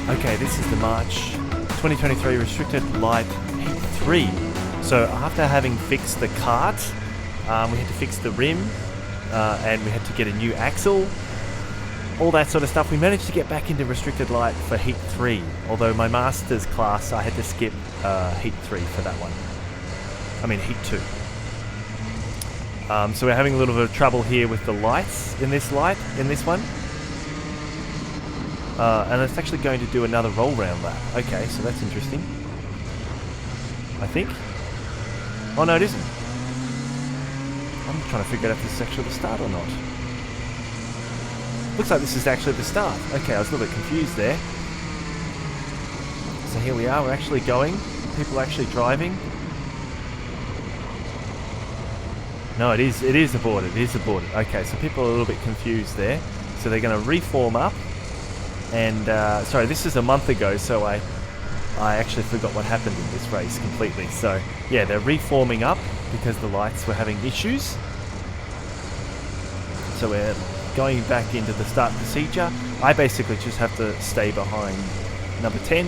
Okay, this is the March 2023 Restricted Light Heat 3. So after having fixed the kart, we had to fix the rim, and we had to get a new axle, all that sort of stuff. We managed to get back into Restricted Light for Heat 3, although my Master's class, I had to skip Heat 3 for that one. I mean Heat 2. So we're having a little bit of trouble here with the lights in this one. And it's actually going to do another roll round lap. Okay, so that's interesting. I think. Oh no, it isn't. I'm trying to figure out if this is actually the start or not. Looks like this is actually the start. Okay, I was a little bit confused there. So here we are, we're actually going. People are actually driving. No, it is aborted. It is aborted. Okay, so people are a little bit confused there. So they're going to reform up. And, sorry, this is a month ago, so I actually forgot what happened in this race completely. So, yeah, they're reforming up because the lights were having issues. So we're going back into the start procedure. I basically just have to stay behind number 10.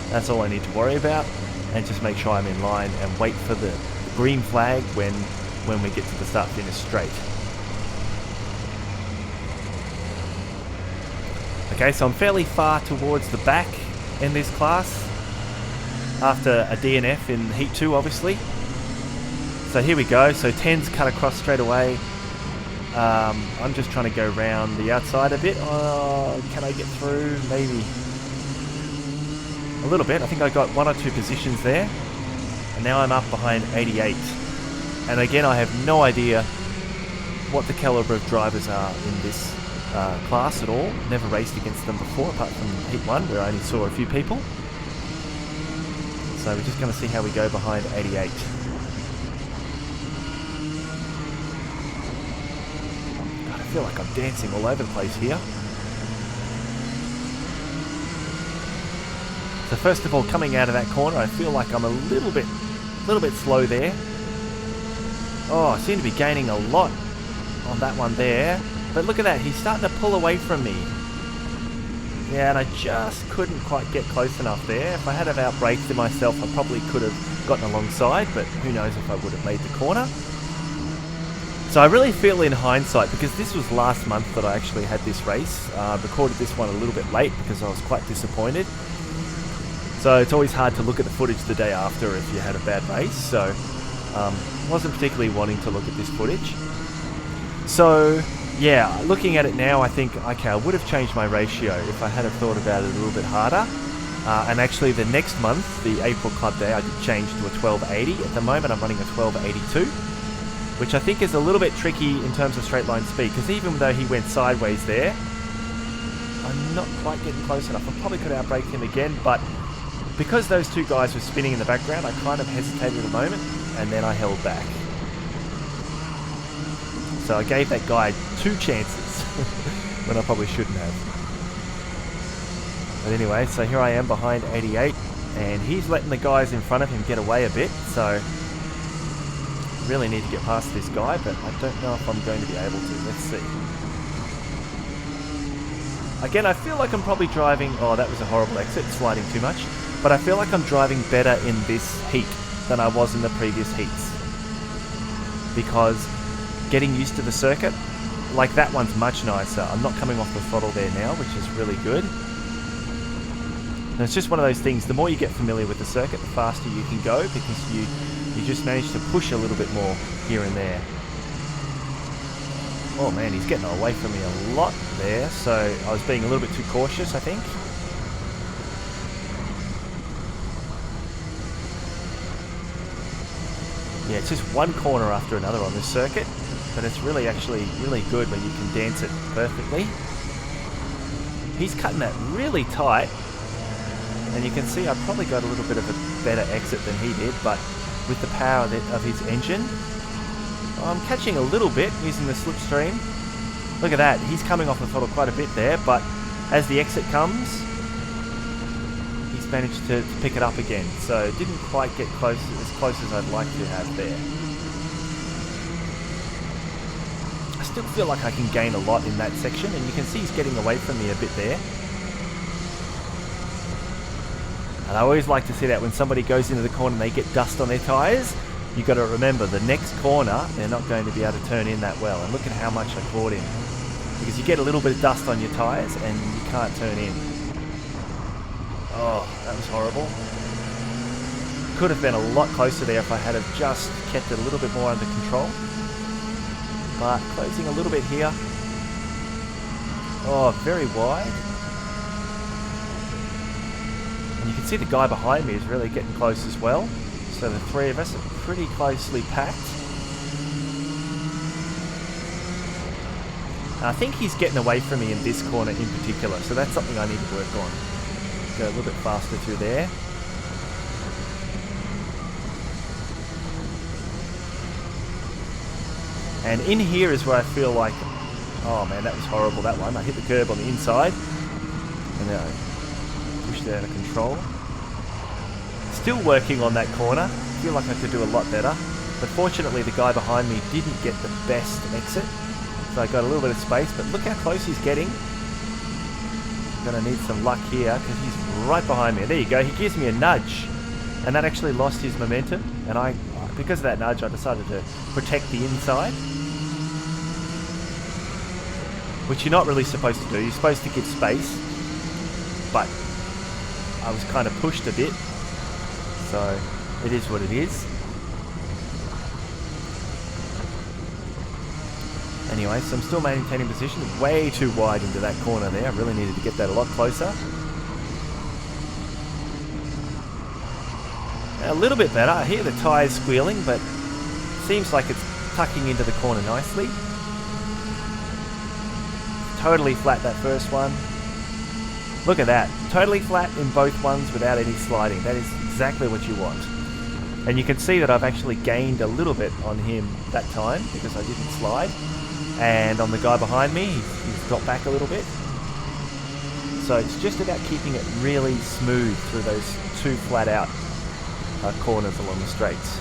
That's all I need to worry about. And just make sure I'm in line and wait for the green flag when we get to the start-finish straight. Okay, so I'm fairly far towards the back in this class after a DNF in Heat 2, obviously. So here we go. So 10's cut across straight away. I'm just trying to go around the outside a bit. Oh, can I get through? Maybe. A little bit. I think I got 1 or 2 positions there. And now I'm up behind 88. And again, I have no idea what the caliber of drivers are in this class at all. Never raced against them before, apart from Heat 1 where I only saw a few people. So we're just going to see how we go behind 88. God, I feel like I'm dancing all over the place here. So first of all, coming out of that corner, I feel like I'm a little bit slow there. Oh, I seem to be gaining a lot on that one there. But look at that, he's starting to pull away from me. Yeah, and I just couldn't quite get close enough there. If I had have outbraked myself, I probably could have gotten alongside, but who knows if I would have made the corner. So I really feel in hindsight, because this was last month that I actually had this race. Recorded this one a little bit late because I was quite disappointed. So it's always hard to look at the footage the day after if you had a bad race. So wasn't particularly wanting to look at this footage. So yeah, looking at it now, I think, okay, I would have changed my ratio if I had have thought about it a little bit harder. And actually the next month, the April Club Day, I did change to a 1280. At the moment I'm running a 1282, which I think is a little bit tricky in terms of straight line speed, because even though he went sideways there, I'm not quite getting close enough. I probably could outbrake him again, but because those two guys were spinning in the background, I kind of hesitated a moment, and then I held back. So I gave that guy 2 chances when I probably shouldn't have. But anyway, so here I am behind 88, and he's letting the guys in front of him get away a bit, so really need to get past this guy, but I don't know if I'm going to be able to. Let's see. Again, I feel like I'm probably driving... Oh, that was a horrible exit, sliding too much. But I feel like I'm driving better in this heat than I was in the previous heats. Because getting used to the circuit, like that one's much nicer. I'm not coming off the throttle there now, which is really good. And it's just one of those things, the more you get familiar with the circuit, the faster you can go, because you just manage to push a little bit more here and there. Oh man, he's getting away from me a lot there, so I was being a little bit too cautious, I think. Yeah, it's just one corner after another on this circuit, but it's really good when you can dance it perfectly. He's cutting that really tight, and you can see I probably got a little bit of a better exit than he did, but with the power of his engine, I'm catching a little bit using the slipstream. Look at that, he's coming off the throttle quite a bit there, but as the exit comes, he's managed to pick it up again, so didn't quite get as close as I'd like to have there. I still feel like I can gain a lot in that section, and you can see he's getting away from me a bit there. And I always like to see that when somebody goes into the corner and they get dust on their tyres, you've got to remember the next corner, they're not going to be able to turn in that well. And look at how much I caught him. Because you get a little bit of dust on your tyres and you can't turn in. Oh, that was horrible. Could have been a lot closer there if I had have just kept it a little bit more under control. But closing a little bit here. Oh, very wide. And you can see the guy behind me is really getting close as well. So the three of us are pretty closely packed. And I think he's getting away from me in this corner in particular. So that's something I need to work on. Go a little bit faster through there. And in here is where I feel like, oh man, that was horrible, that one. I hit the curb on the inside, and then I pushed it out of control. Still working on that corner. Feel like I could do a lot better. But fortunately, the guy behind me didn't get the best exit. So I got a little bit of space, but look how close he's getting. Gonna need some luck here, because he's right behind me. There you go, he gives me a nudge. And that actually lost his momentum, and because of that nudge, I decided to protect the inside. Which you're not really supposed to do. You're supposed to give space. But I was kind of pushed a bit. So it is what it is. Anyway, so I'm still maintaining position. Way too wide into that corner there. I really needed to get that a lot closer. A little bit better. I hear the tyres squealing, but it seems like it's tucking into the corner nicely. Totally flat that first one. Look at that. Totally flat in both ones without any sliding. That is exactly what you want. And you can see that I've actually gained a little bit on him that time because I didn't slide. And on the guy behind me, he's dropped back a little bit. So it's just about keeping it really smooth through those two flat out corners along the straights.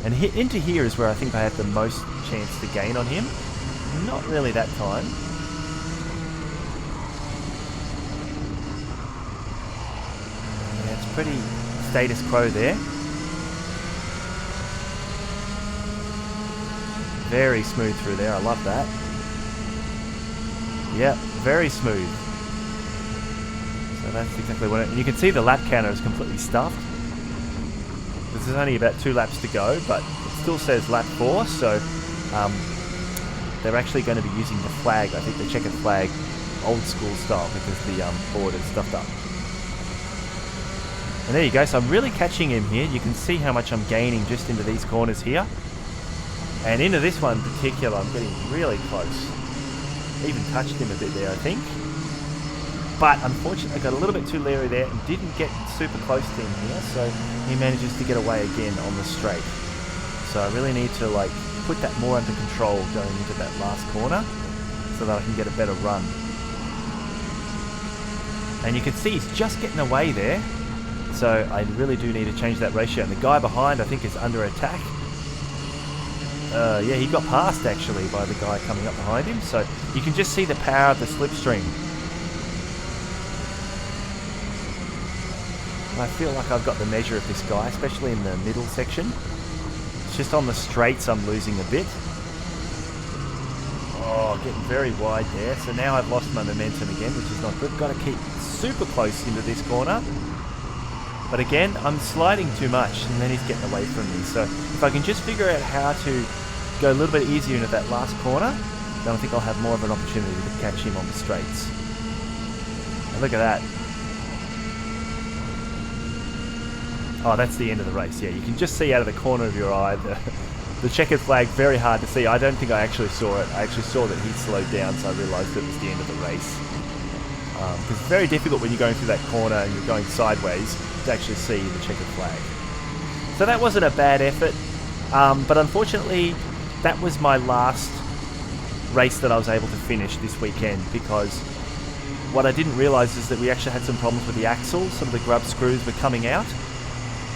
And into here is where I think I have the most chance to gain on him. Not really that time. Yeah, it's pretty status quo there. Very smooth through there, I love that. Yep, very smooth. So that's exactly what and you can see the lap counter is completely stuffed. This is only about 2 laps to go, but it still says lap 4, so they're actually going to be using the flag, I think the checkered flag, old school style, because the board is stuffed up. And there you go, so I'm really catching him here. You can see how much I'm gaining just into these corners here. And into this one in particular, I'm getting really close. Even touched him a bit there, I think. But unfortunately, I got a little bit too leery there and didn't get super close to him here, so he manages to get away again on the straight. So I really need to put that more under control going into that last corner so that I can get a better run. And you can see he's just getting away there, so I really do need to change that ratio. And the guy behind, I think, is under attack. Yeah, he got passed actually by the guy coming up behind him, so you can just see the power of the slipstream. I feel like I've got the measure of this guy, especially in the middle section. It's just on the straights I'm losing a bit. Oh, getting very wide there. So now I've lost my momentum again, which is not good. Got to keep super close into this corner. But again, I'm sliding too much, and then he's getting away from me. So if I can just figure out how to go a little bit easier into that last corner, then I think I'll have more of an opportunity to catch him on the straights. And look at that. Oh, that's the end of the race. Yeah, you can just see out of the corner of your eye the checkered flag. Very hard to see. I don't think I actually saw it. I actually saw that he'd slowed down, so I realised it was the end of the race. Because it's very difficult when you're going through that corner and you're going sideways to actually see the checkered flag. So that wasn't a bad effort, but unfortunately that was my last race that I was able to finish this weekend, because what I didn't realise is that we actually had some problems with the axle. Some of the grub screws were coming out,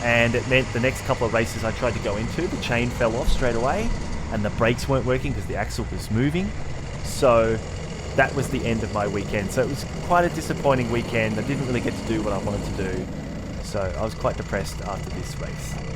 and it meant the next couple of races I tried to go into, the chain fell off straight away and the brakes weren't working because the axle was moving. So that was the end of my weekend. So it was quite a disappointing weekend. I didn't really get to do what I wanted to do. So I was quite depressed after this race.